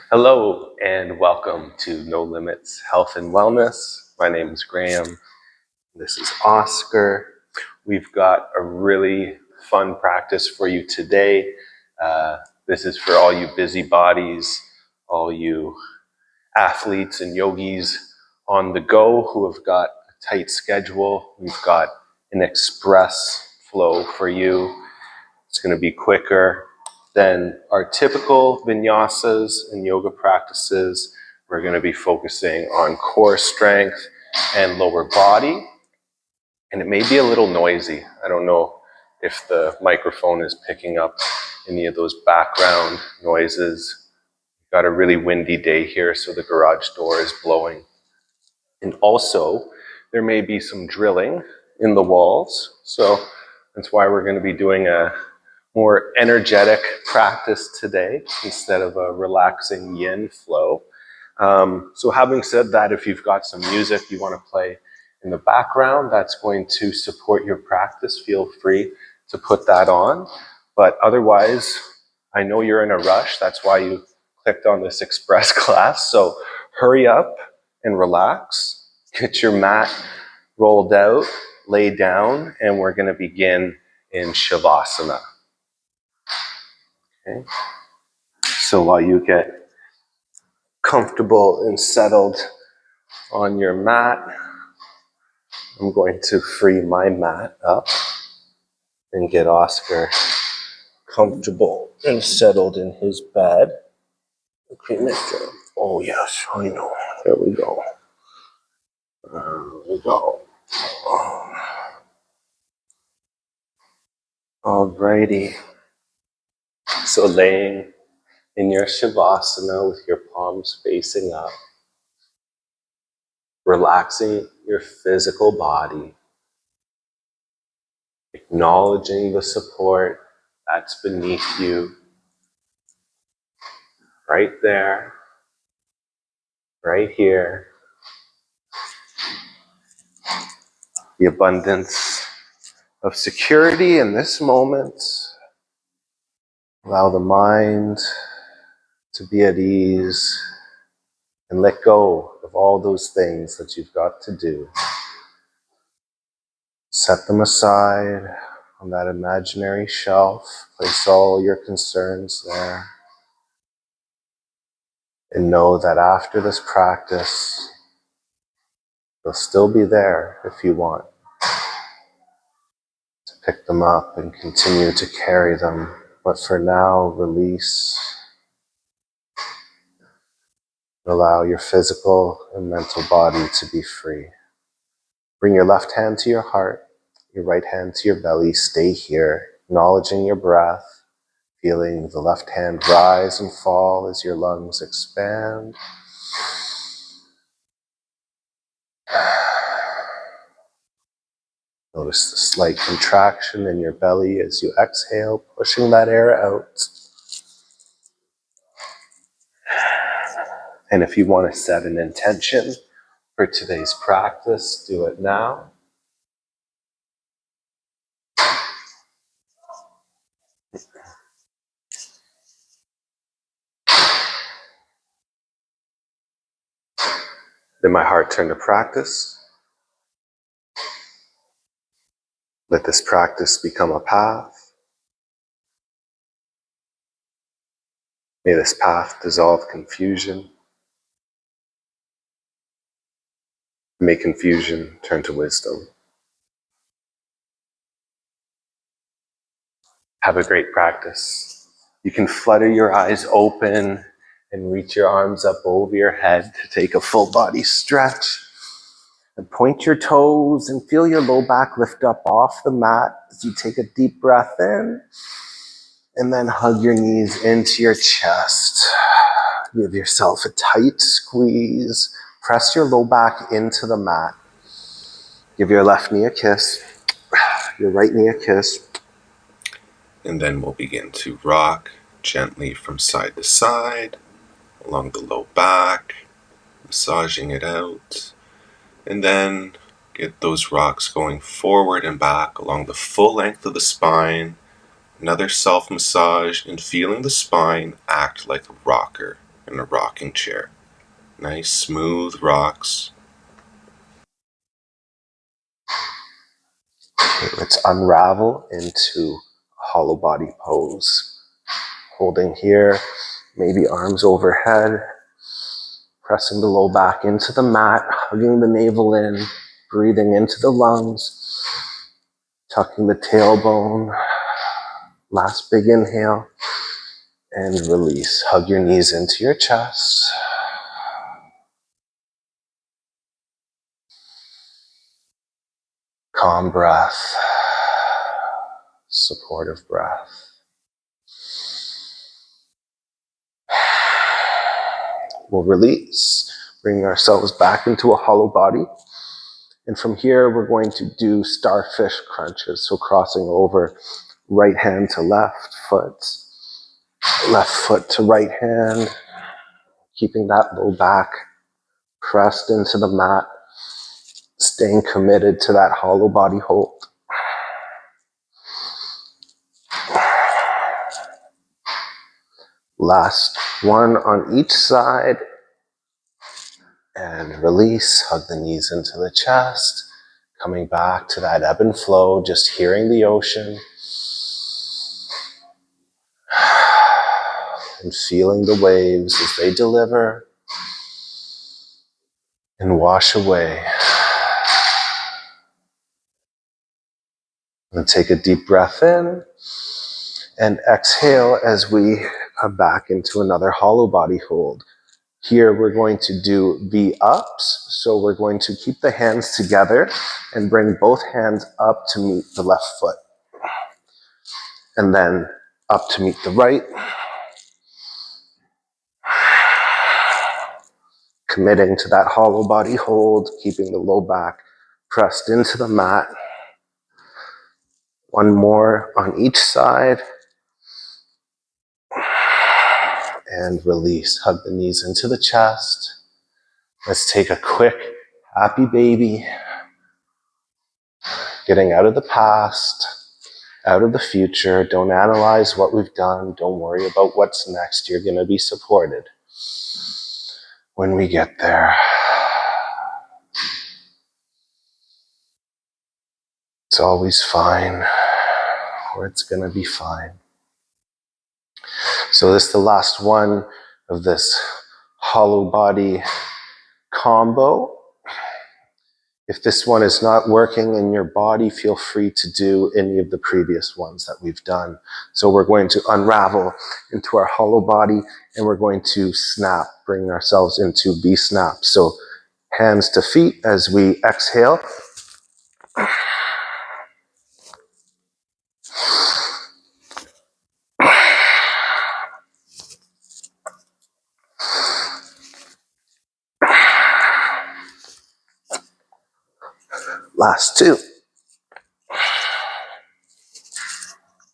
Hello and welcome to No Limits Health and Wellness. My name is Graham. This is Oscar. We've got a really fun practice for you today. This is for all you busybodies, all you athletes and yogis on the go who have got a tight schedule. We've got an express flow for you. It's going to be quicker than our typical vinyasas and yoga practices. We're going to be focusing on core strength and lower body. And it may be a little noisy. I don't know if the microphone is picking up any of those background noises. We've got a really windy day here, so the garage door is blowing. And also, there may be some drilling in the walls. So that's why we're going to be doing a more energetic practice today instead of a relaxing yin flow. So having said that, if you've got some music you want to play in the background that's going to support your practice, feel free to put that on. But otherwise, I know you're in a rush. That's why you clicked on this express class. So hurry up and relax. Get your mat rolled out, lay down, and we're going to begin in Savasana. Okay. So while you get comfortable and settled on your mat, I'm going to free my mat up and get Oscar comfortable and settled in his bed. Okay, Mr. Oh yes, I know. There we go. There we go. Alrighty. So laying in your Shavasana with your palms facing up, relaxing your physical body, acknowledging the support that's beneath you, right there, right here. The abundance of security in this moment. Allow the mind to be at ease and let go of all those things that you've got to do. Set them aside on that imaginary shelf. Place all your concerns there. And know that after this practice, they'll still be there if you want to pick them up and continue to carry them. But for now, release. Allow your physical and mental body to be free. Bring your left hand to your heart, your right hand to your belly. Stay here, acknowledging your breath, feeling the left hand rise and fall as your lungs expand. Notice the slight contraction in your belly as you exhale, pushing that air out. And if you want to set an intention for today's practice, do it now. Then my heart turn to practice. Let this practice become a path. May this path dissolve confusion. May confusion turn to wisdom. Have a great practice. You can flutter your eyes open and reach your arms up over your head to take a full body stretch. And point your toes and feel your low back lift up off the mat as you take a deep breath in. And then hug your knees into your chest. Give yourself a tight squeeze. Press your low back into the mat. Give your left knee a kiss. Your right knee a kiss. And then we'll begin to rock gently from side to side, along the low back, massaging it out. And then get those rocks going forward and back along the full length of the spine. Another self-massage and feeling the spine act like a rocker. in a rocking chair. Nice smooth rocks. Okay, let's unravel into hollow body pose. Holding here, maybe arms overhead, pressing the low back into the mat, hugging the navel in, breathing into the lungs, tucking the tailbone. Last big inhale and release. Hug your knees into your chest. Calm breath, supportive breath. We'll release, bring ourselves back into a hollow body. And from here, we're going to do starfish crunches. So crossing over, right hand to left foot to right hand, keeping that low back pressed into the mat, staying committed to that hollow body hold. Last one on each side. And release, hug the knees into the chest. Coming back to that ebb and flow, just hearing the ocean. And feeling the waves as they deliver and wash away. And take a deep breath in and exhale as we come back into another hollow body hold. Here we're going to do V-ups. So we're going to keep the hands together and bring both hands up to meet the left foot. And then up to meet the right. Committing to that hollow body hold, keeping the low back pressed into the mat. One more on each side. And release. Hug the knees into the chest. Let's take a quick happy baby. Getting out of the past, out of the future. Don't analyze what we've done. Don't worry about what's next. You're going to be supported when we get there. It's always fine, or it's going to be fine. So this is the last one of this hollow body combo. If this one is not working in your body, feel free to do any of the previous ones that we've done. So we're going to unravel into our hollow body and we're going to snap, bring ourselves into V-snap. So hands to feet as we exhale. Last two.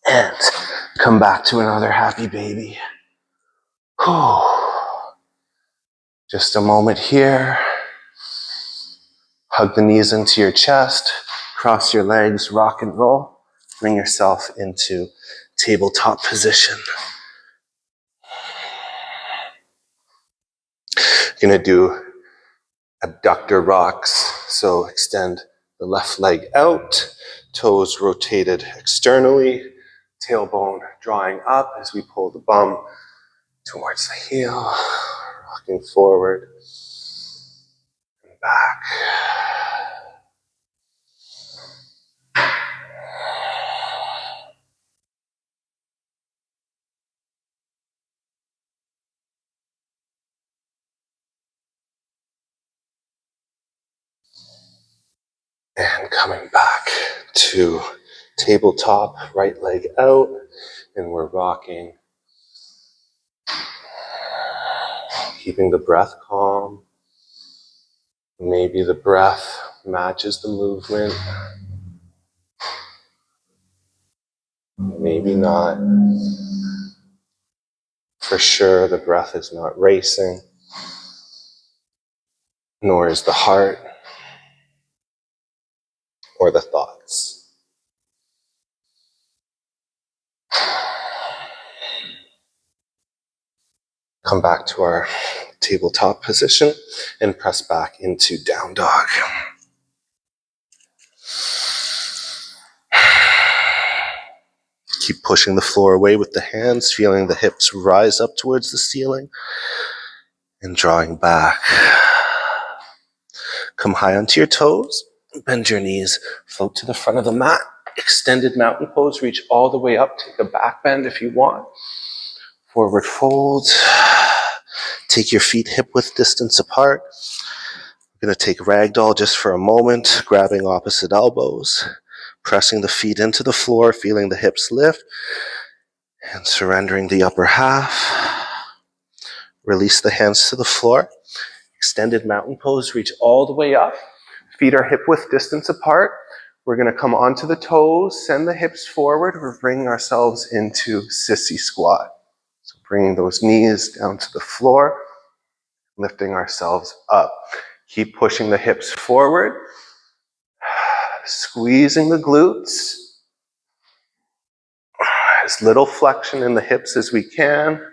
And come back to another happy baby. Just a moment here. Hug the knees into your chest. Cross your legs, rock and roll. Bring yourself into tabletop position. You're going to do abductor rocks. So extend the left leg out, toes rotated externally, tailbone drawing up as we pull the bum towards the heel, rocking forward and back. And coming back to tabletop, right leg out, and we're rocking. Keeping the breath calm. Maybe the breath matches the movement. Maybe not. For sure, the breath is not racing, nor is the heart or the thoughts. Come back to our tabletop position and press back into down dog. Keep pushing the floor away with the hands, feeling the hips rise up towards the ceiling and drawing back. Come high onto your toes, bend your knees, float to the front of the mat. Extended mountain pose, reach all the way up. Take a back bend if you want. Forward fold. Take your feet hip-width distance apart. We're going to take ragdoll just for a moment, grabbing opposite elbows, pressing the feet into the floor, feeling the hips lift, and surrendering the upper half. Release the hands to the floor. Extended mountain pose, reach all the way up. Feet are hip-width distance apart. We're going to come onto the toes, send the hips forward. We're bringing ourselves into sissy squat. So bringing those knees down to the floor, lifting ourselves up. Keep pushing the hips forward, squeezing the glutes. As little flexion in the hips as we can.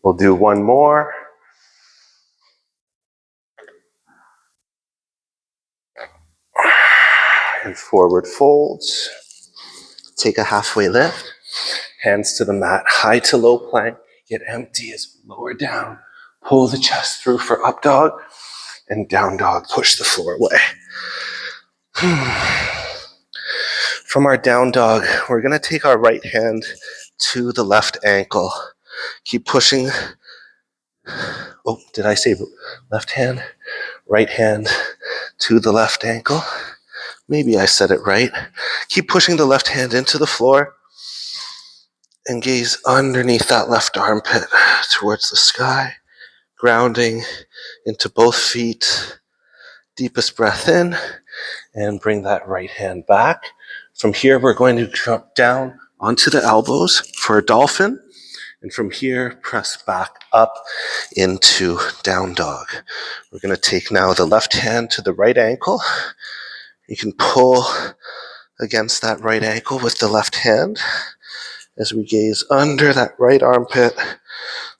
We'll do one more. And forward folds. Take a halfway lift. Hands to the mat, high to low plank. Get empty as we lower down. Pull the chest through for up dog. And down dog, push the floor away. From our down dog, we're going to take our right hand to the left ankle. Keep pushing. Oh, did I say left hand? Right hand to the left ankle. Maybe I said it right. Keep pushing the left hand into the floor and gaze underneath that left armpit towards the sky, grounding into both feet. Deepest breath in and bring that right hand back. From here, we're going to drop down onto the elbows for a dolphin. And from here, press back up into down dog. We're going to take now the left hand to the right ankle. You can pull against that right ankle with the left hand as we gaze under that right armpit,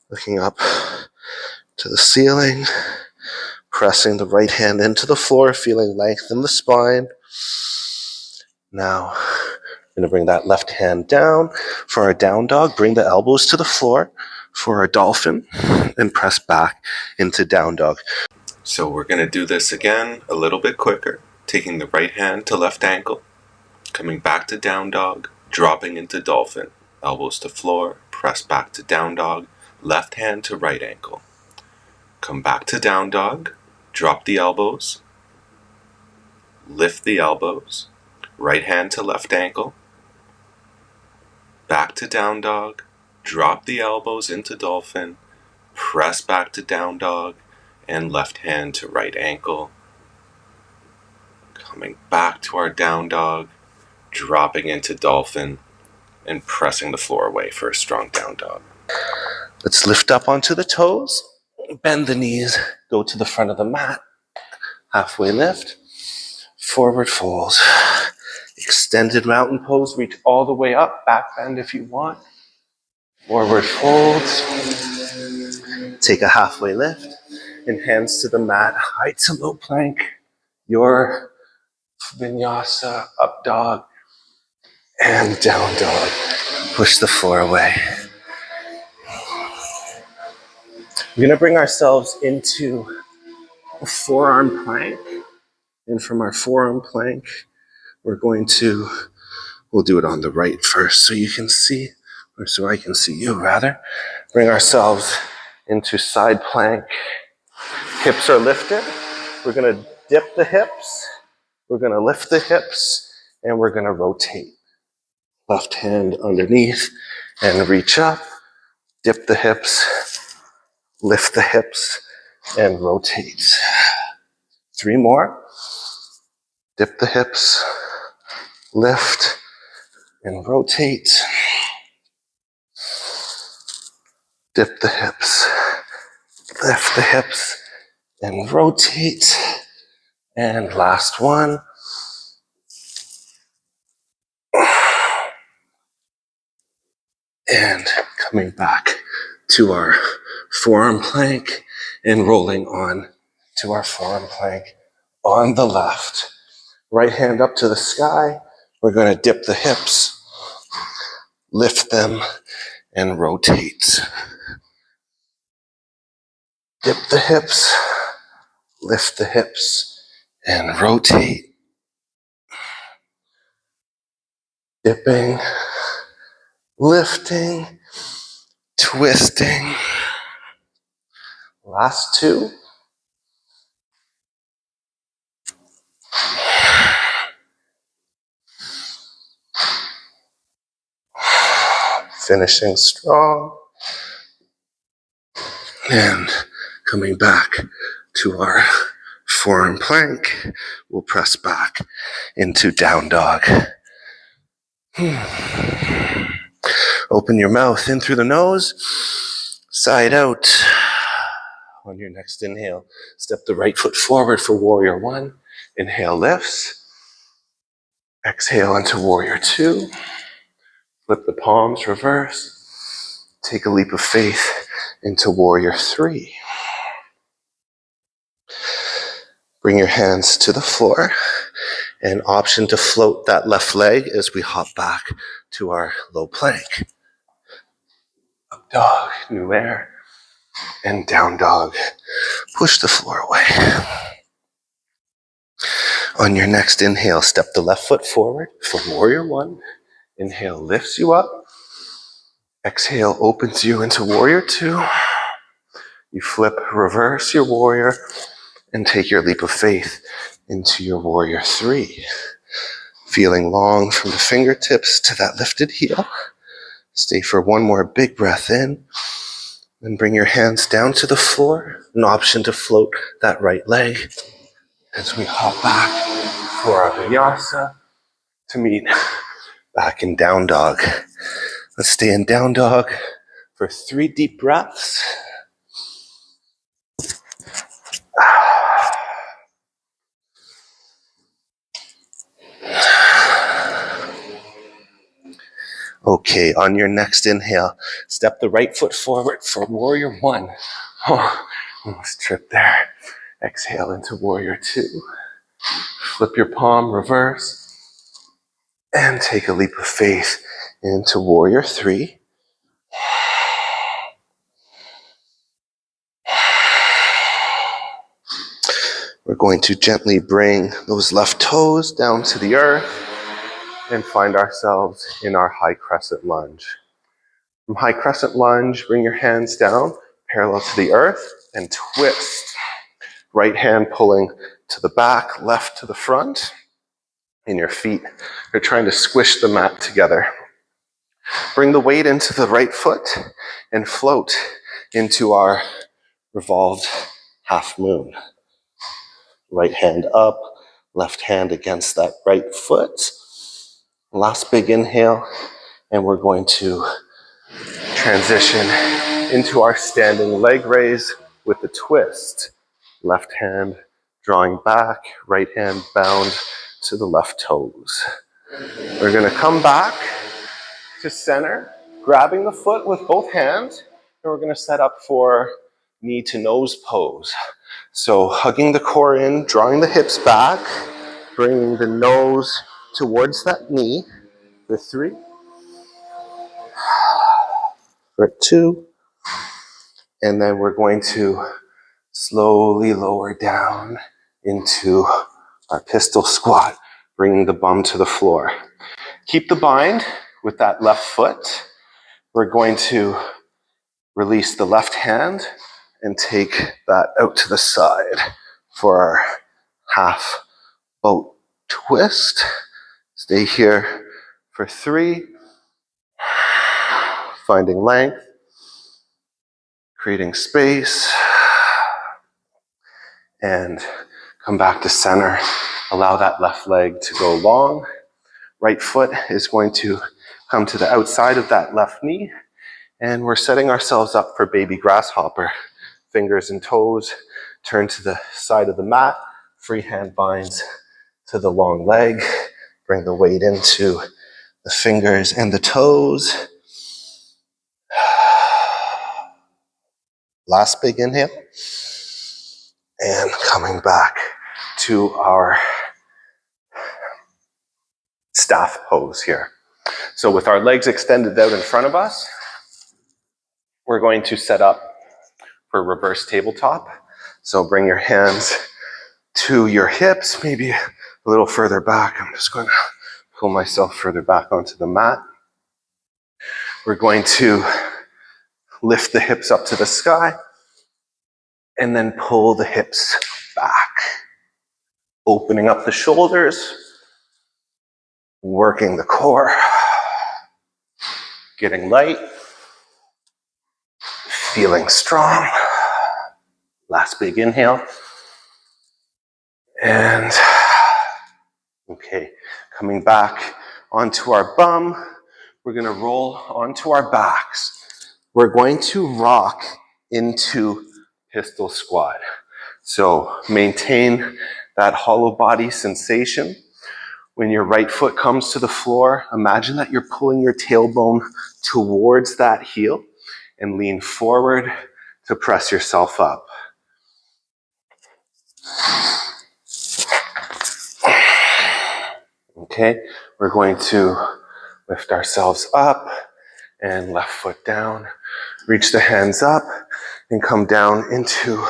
looking up to the ceiling, pressing the right hand into the floor, feeling length in the spine. Now, I'm going to bring that left hand down for our down dog. Bring the elbows to the floor for our dolphin and press back into down dog. So we're going to do this again a little bit quicker, taking the right hand to left ankle, coming back to down dog, dropping into dolphin, elbows to floor, press back to down dog, left hand to right ankle. Come back to down dog, drop the elbows, lift the elbows, right hand to left ankle, back to down dog, drop the elbows into dolphin, press back to down dog, and left hand to right ankle. Coming back to our down dog, dropping into dolphin, and pressing the floor away for a strong down dog. Let's lift up onto the toes, bend the knees, go to the front of the mat, halfway lift, forward fold. Extended mountain pose, reach all the way up, back bend if you want. Forward fold. Take a halfway lift and hands to the mat, high to low plank. Your vinyasa, up dog and down dog. Push the floor away. We're going to bring ourselves into a forearm plank. And from our forearm plank, we'll do it on the right first so you can see, or so I can see you rather. Bring ourselves into side plank. Hips are lifted. We're going to dip the hips. We're going to lift the hips and we're going to rotate. Left hand underneath and reach up. Dip the hips, lift the hips and rotate. 3 more. Dip the hips, lift and rotate. Dip the hips, lift the hips and rotate. And last one. And coming back to our forearm plank and rolling on to our forearm plank on the left. Right hand up to the sky. We're going to dip the hips, lift them, and rotate. Dip the hips, lift the hips, and rotate. Dipping, lifting, twisting. Last two. Finishing strong. And coming back to our forearm plank, we'll press back into down dog. Open your mouth in through the nose, side out. On your next inhale, step the right foot forward for warrior one. Inhale lifts. Exhale into warrior two. Flip the palms, reverse. Take a leap of faith into warrior three. Bring your hands to the floor. An option to float that left leg as we hop back to our low plank. Up dog, new air, and down dog. Push the floor away. On your next inhale, step the left foot forward for warrior one. Inhale lifts you up. Exhale opens you into warrior two. You flip, reverse your warrior, and take your leap of faith into your warrior three. Feeling long from the fingertips to that lifted heel. Stay for one more big breath in. Then bring your hands down to the floor. An option to float that right leg as we hop back for our vinyasa to meet back in down dog. Let's stay in down dog for 3 deep breaths. Okay, on your next inhale, step the right foot forward for warrior one. Oh, almost tripped there. Exhale into warrior two. Flip your palm, reverse, and take a leap of faith into warrior three. We're going to gently bring those left toes down to the earth and find ourselves in our high crescent lunge. From high crescent lunge, bring your hands down parallel to the earth and twist. Right hand pulling to the back, left to the front. And your feet are trying to squish the mat together. Bring the weight into the right foot and float into our revolved half moon. Right hand up, left hand against that right foot. Last big inhale, and we're going to transition into our standing leg raise with the twist. Left hand drawing back, right hand bound to the left toes. We're going to come back to center, grabbing the foot with both hands, and we're going to set up for knee to nose pose. So hugging the core in, drawing the hips back, bringing the nose towards that knee for 3, for 2, and then we're going to slowly lower down into our pistol squat, bringing the bum to the floor. Keep the bind with that left foot. We're going to release the left hand and take that out to the side for our half boat twist. Stay here for 3, finding length, creating space, and come back to center. Allow that left leg to go long. Right foot is going to come to the outside of that left knee, and we're setting ourselves up for baby grasshopper. Fingers and toes turn to the side of the mat, free hand binds to the long leg. Bring the weight into the fingers and the toes. Last big inhale. And coming back to our staff pose here. So with our legs extended out in front of us, we're going to set up for reverse tabletop. So bring your hands to your hips, maybe a little further back. I'm just going to pull myself further back onto the mat. We're going to lift the hips up to the sky and then pull the hips back. Opening up the shoulders, working the core, getting light, feeling strong. Last big inhale. And okay, coming back onto our bum, we're going to roll onto our backs. We're going to rock into pistol squat. So maintain that hollow body sensation. When your right foot comes to the floor, imagine that you're pulling your tailbone towards that heel and lean forward to press yourself up. Okay, we're going to lift ourselves up and left foot down. Reach the hands up and come down into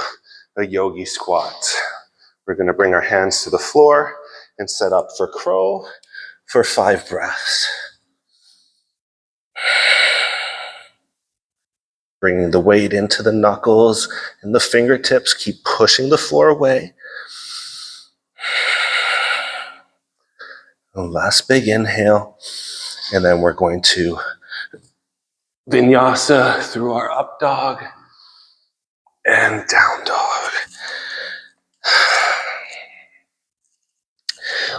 a yogi squat. We're going to bring our hands to the floor and set up for crow for 5 breaths. Bringing the weight into the knuckles and the fingertips. Keep pushing the floor away. And last big inhale. And then we're going to vinyasa through our up dog and down dog.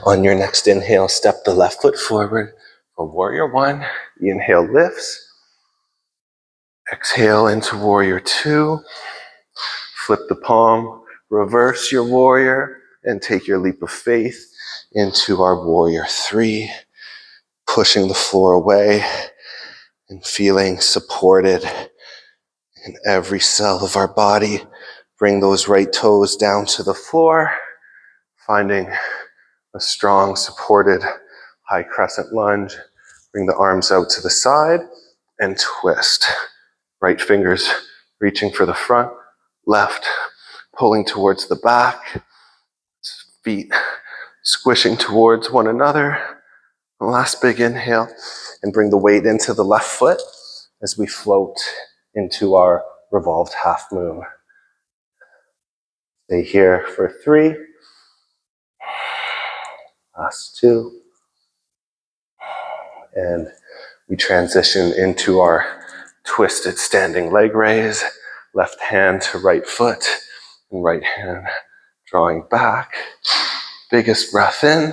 On your next inhale, step the left foot forward for warrior 1. The inhale lifts. Exhale into warrior 2. Flip the palm, reverse your warrior, and take your leap of faith into our warrior 3. Pushing the floor away and feeling supported in every cell of our body. Bring those right toes down to the floor, finding a strong, supported high crescent lunge. Bring the arms out to the side and twist. Right fingers reaching for the front, left pulling towards the back, feet squishing towards one another. Last big inhale, and bring the weight into the left foot as we float into our revolved half moon. Stay here for 3. Last 2. And we transition into our twisted standing leg raise. Left hand to right foot and right hand drawing back. Biggest breath in.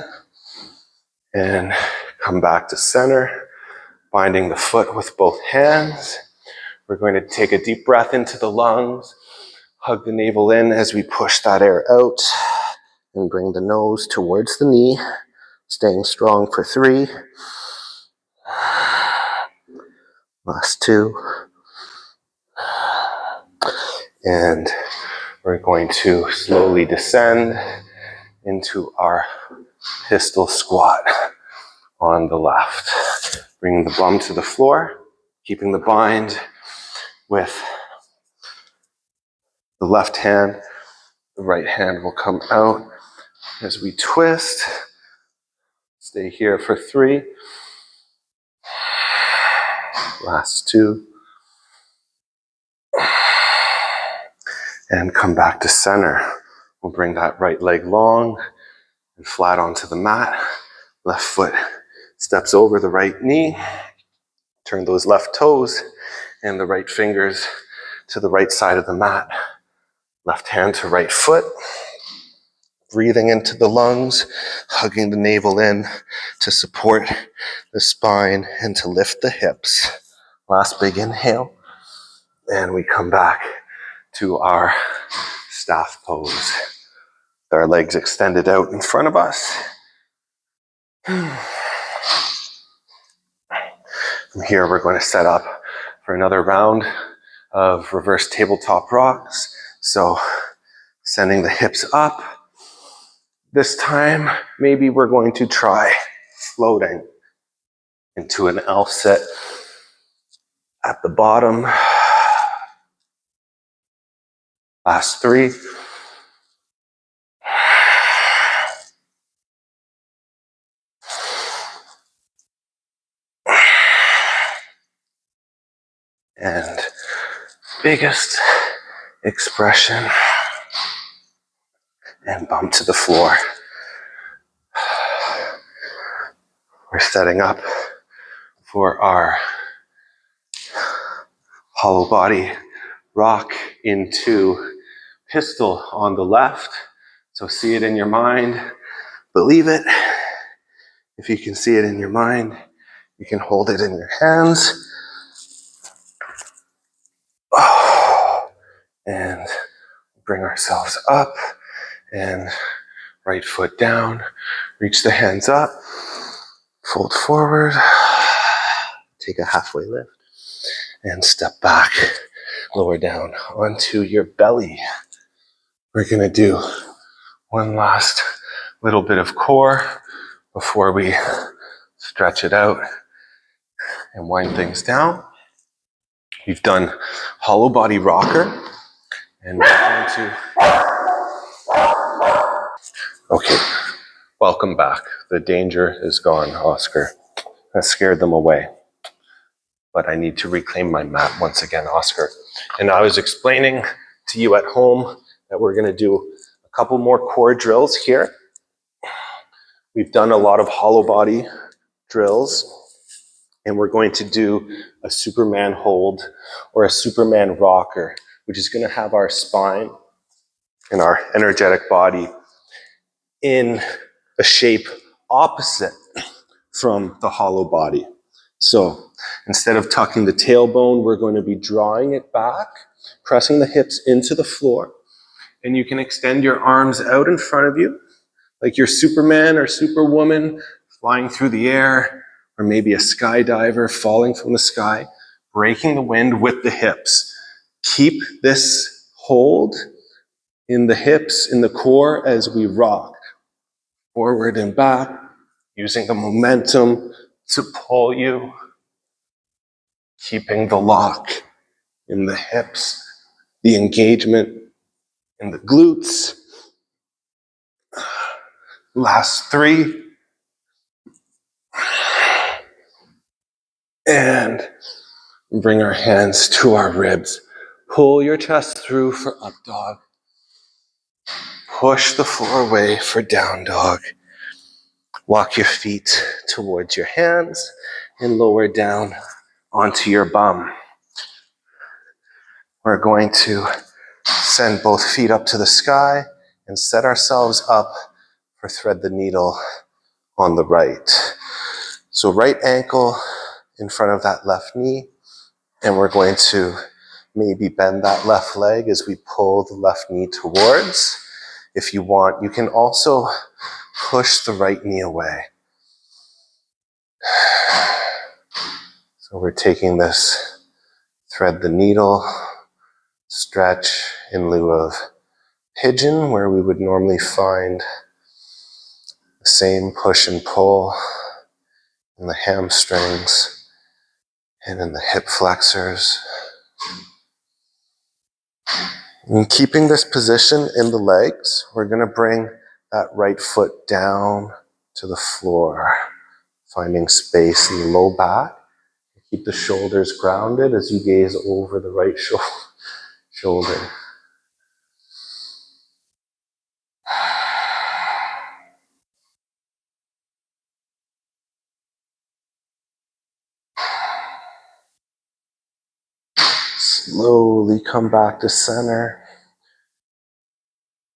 And come back to center, binding the foot with both hands. We're going to take a deep breath into the lungs, hug the navel in as we push that air out, and bring the nose towards the knee, staying strong for 3. Last 2. And we're going to slowly descend into our pistol squat on the left. Bringing the bum to the floor, keeping the bind with the left hand. The right hand will come out as we twist. Stay here for 3. Last 2. And come back to center. We'll bring that right leg long and flat onto the mat. Left foot steps over the right knee. Turn those left toes and the right fingers to the right side of the mat. Left hand to right foot. Breathing into the lungs, hugging the navel in to support the spine and to lift the hips. Last big inhale. And we come back to our staff pose. With our legs extended out in front of us. From here, we're going to set up for another round of reverse tabletop rocks. So sending the hips up. This time, maybe we're going to try floating into an L sit at the bottom. Last 3. And biggest expression and bump to the floor. We're setting up for our hollow body rock into pistol on the left. So see it in your mind, believe it. If you can see it in your mind, you can hold it in your hands. And bring ourselves up and right foot down. Reach the hands up, fold forward, take a halfway lift, and step back, lower down onto your belly. We're gonna do one last little bit of core before we stretch it out and wind things down. We've done hollow body rocker, and we're going to... Okay, welcome back. The danger is gone, Oscar. That scared them away. But I need to reclaim my mat once again, Oscar. And I was explaining to you at home that we're going to do a couple more core drills here. We've done a lot of hollow body drills, and we're going to do a Superman hold or a Superman rocker, which is going to have our spine and our energetic body in a shape opposite from the hollow body. So instead of tucking the tailbone, we're going to be drawing it back, pressing the hips into the floor, and you can extend your arms out in front of you, like you're Superman or Superwoman flying through the air, or maybe a skydiver falling from the sky, breaking the wind with the hips. Keep this hold in the hips, in the core, as we rock forward and back, using the momentum to pull you, keeping the lock in the hips, the engagement in the glutes. Last 3. And bring our hands to our ribs. Pull your chest through for up dog. Push the floor away for down dog. Walk your feet towards your hands and lower down onto your bum. We're going to send both feet up to the sky and set ourselves up for thread the needle on the right. So right ankle in front of that left knee, and we're going to maybe bend that left leg as we pull the left knee towards. If you want, you can also push the right knee away. So we're taking this thread the needle stretch in lieu of pigeon, where we would normally find the same push and pull in the hamstrings and in the hip flexors. And keeping this position in the legs, we're going to bring that right foot down to the floor, finding space in the low back. Keep the shoulders grounded as you gaze over the right shoulder. Slowly come back to center.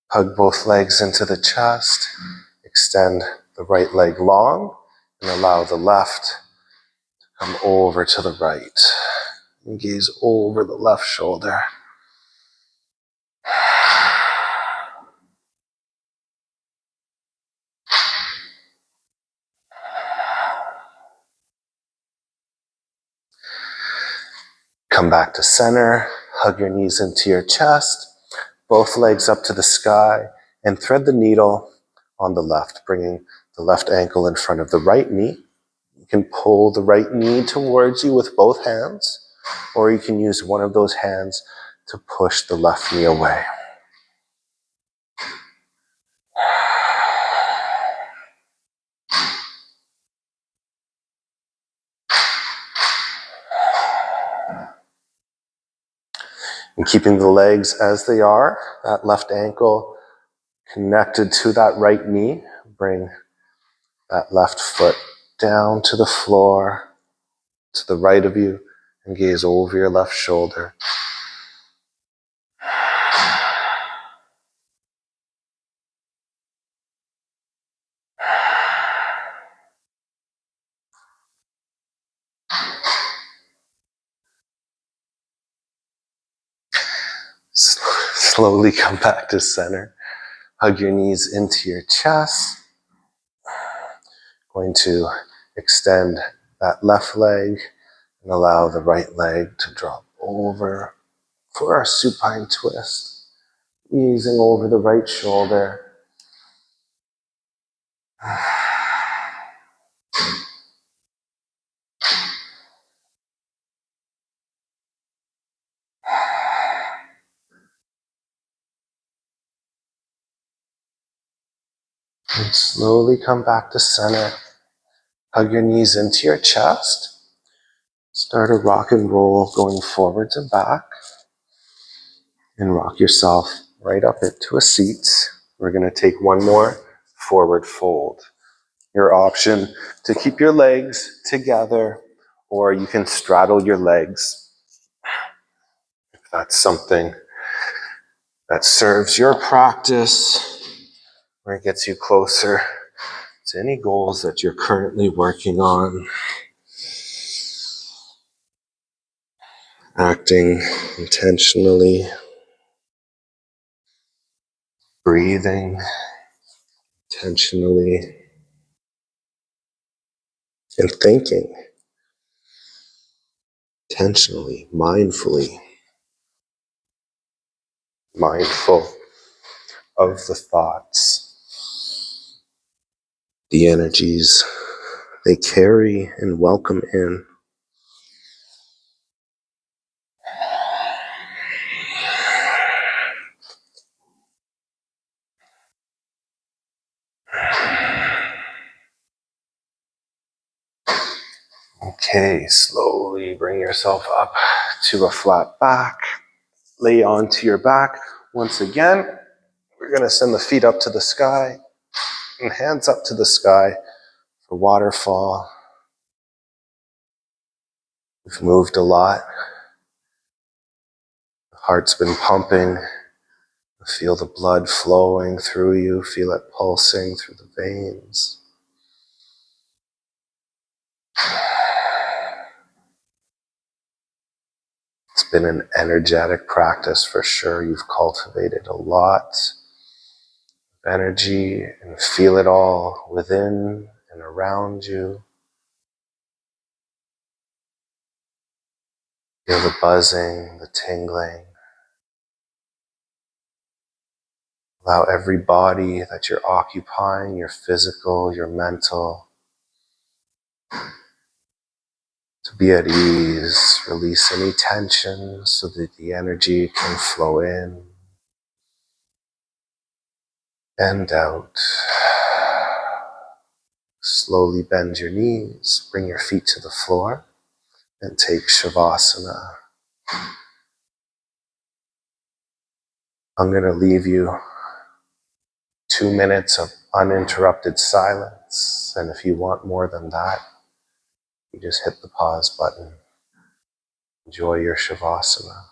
Hug both legs into the chest. Extend the right leg long and allow the left to come over to the right. And gaze over the left shoulder. come back to center. Hug your knees into your chest. Both legs up to the sky. And thread the needle on the left, bringing the left ankle in front of the right knee. You can pull the right knee towards you with both hands, or you can use one of those hands to push the left knee away. And keeping the legs as they are, that left ankle connected to that right knee. Bring that left foot down to the floor, to the right of you, and gaze over your left shoulder. Slowly come back to center. Hug your knees into your chest. Going to extend that left leg and allow the right leg to drop over for our supine twist. Easing over the right shoulder. And slowly come back to center. Hug your knees into your chest. Start a rock and roll going forwards and back. And rock yourself right up into a seat. We're going to take one more forward fold. Your option to keep your legs together, or you can straddle your legs if that's something that serves your practice, or it gets you closer to any goals that you're currently working on. Acting intentionally, breathing intentionally, and thinking intentionally, mindfully, mindful of the thoughts, the energies they carry and welcome in. Okay, slowly bring yourself up to a flat back. Lay onto your back. Once again, we're going to send the feet up to the sky and hands up to the sky for waterfall. We've moved a lot. The heart's been pumping. Feel the blood flowing through you. Feel it pulsing through the veins. It's been an energetic practice for sure. You've cultivated a lot of energy and feel it all within and around you. Feel the buzzing, the tingling. Allow every body that you're occupying, your physical, your mental, to be at ease. Release any tension so that the energy can flow in and out. Slowly bend your knees, bring your feet to the floor, and take Savasana. I'm going to leave you 2 minutes of uninterrupted silence, and if you want more than that, you just hit the pause button. Enjoy your Savasana.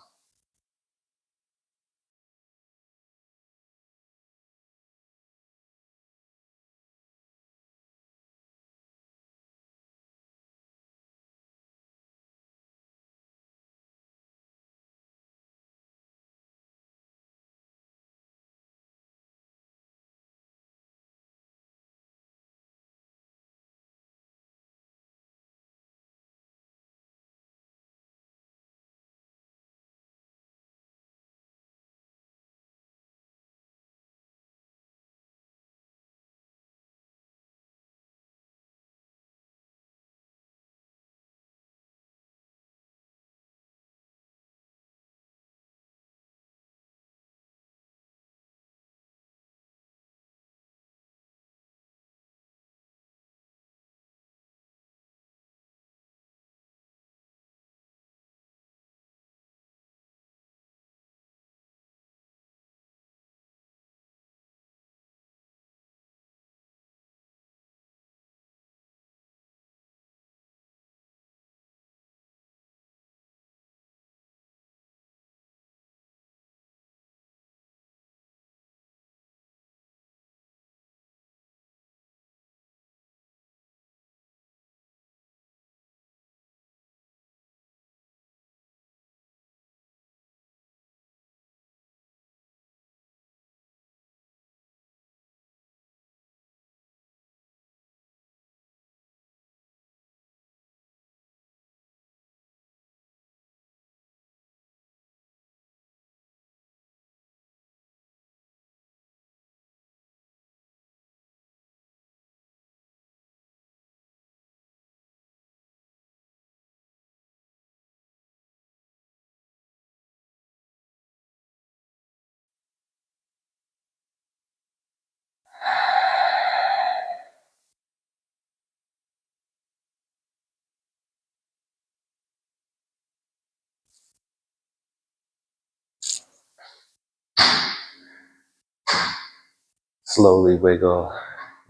Slowly wiggle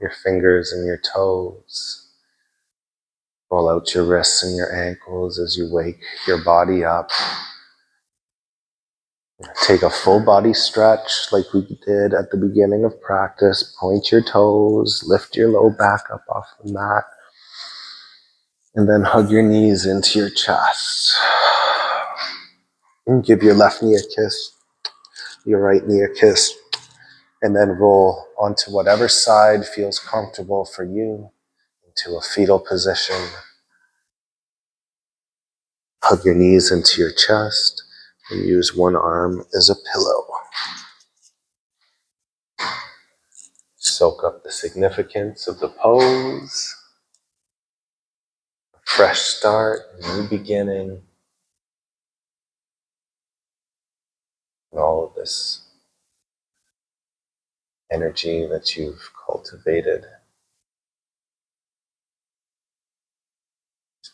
your fingers and your toes. Roll out your wrists and your ankles as you wake your body up. Take a full body stretch like we did at the beginning of practice. Point your toes, lift your low back up off the mat, and then hug your knees into your chest. And give your left knee a kiss, your right knee a kiss, and then roll onto whatever side feels comfortable for you into a fetal position. Hug your knees into your chest and use one arm as a pillow. Soak up the significance of the pose. A fresh start, a new beginning. And all of this energy that you've cultivated.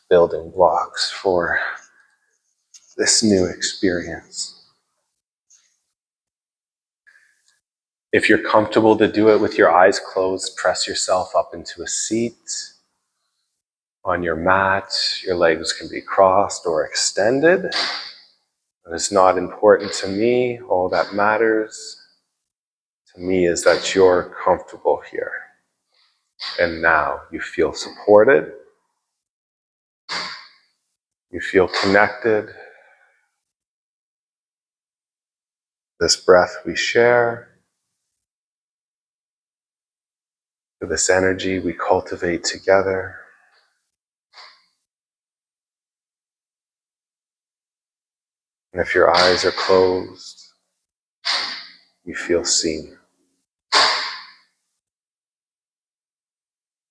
Building blocks for this new experience. If you're comfortable to do it with your eyes closed, press yourself up into a seat. On your mat, your legs can be crossed or extended. It's not important to me. All that matters to me is that you're comfortable here. And now you feel supported. You feel connected. This breath we share, this energy we cultivate together. And if your eyes are closed, you feel seen.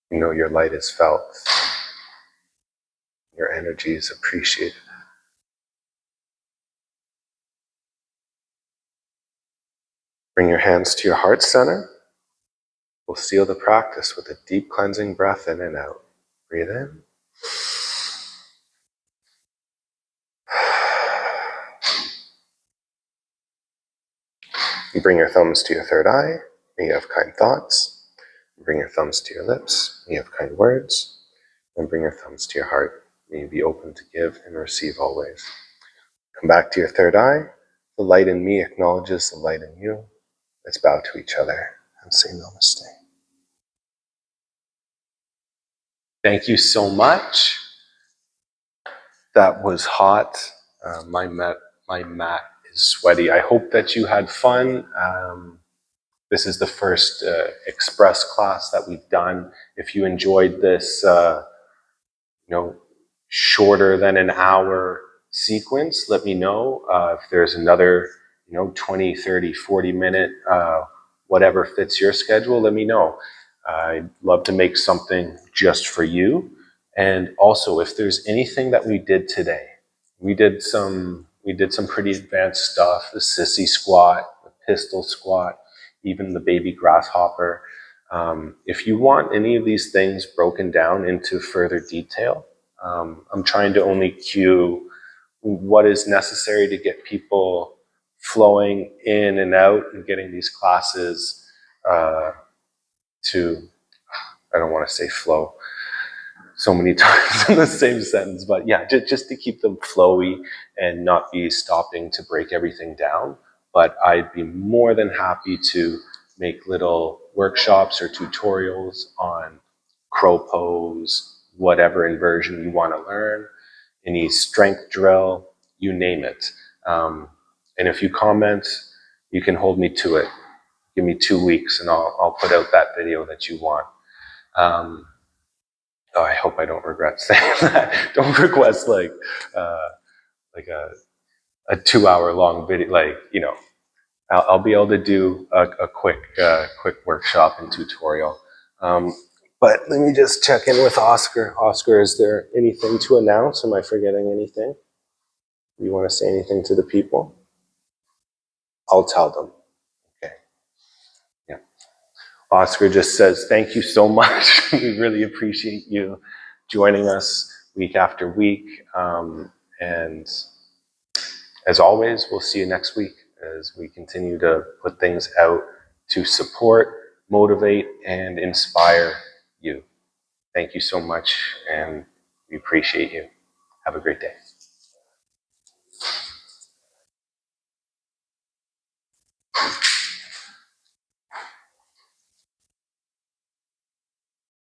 You know your light is felt. Your energy is appreciated. Bring your hands to your heart center. We'll seal the practice with a deep cleansing breath in and out. Breathe in. You bring your thumbs to your third eye. May you have kind thoughts. Bring your thumbs to your lips. May you have kind words. And bring your thumbs to your heart. May you be open to give and receive always. Come back to your third eye. The light in me acknowledges the light in you. Let's bow to each other and say namaste. Thank you so much. That was hot. My mat is sweaty. I hope that you had fun. This is the first express class that we've done. If you enjoyed this, shorter than an hour sequence, let me know. If there's another, 20, 30, 40 minute, whatever fits your schedule, let me know. I'd love to make something just for you. And also, if there's anything that we did today, we did some pretty advanced stuff, the sissy squat, the pistol squat, even the baby grasshopper. If you want any of these things broken down into further detail, I'm trying to only cue what is necessary to get people flowing in and out and getting these classes to, I don't want to say flow so many times in the same sentence, but yeah, just to keep them flowy and not be stopping to break everything down. But I'd be more than happy to make little workshops or tutorials on crow pose, whatever inversion you want to learn, any strength drill, you name it. And if you comment, you can hold me to it. Give me 2 weeks and I'll put out that video that you want. I hope I don't regret saying that. Don't request like a 2 hour long video. I'll be able to do a quick workshop and tutorial. But let me just check in with Oscar. Oscar, is there anything to announce? Am I forgetting anything? You want to say anything to the people? I'll tell them. Okay. Yeah. Oscar just says, thank you so much. We really appreciate you joining us week after week. And as always, we'll see you next week. as we continue to put things out to support, motivate, and inspire you. Thank you so much, and we appreciate you. Have a great day.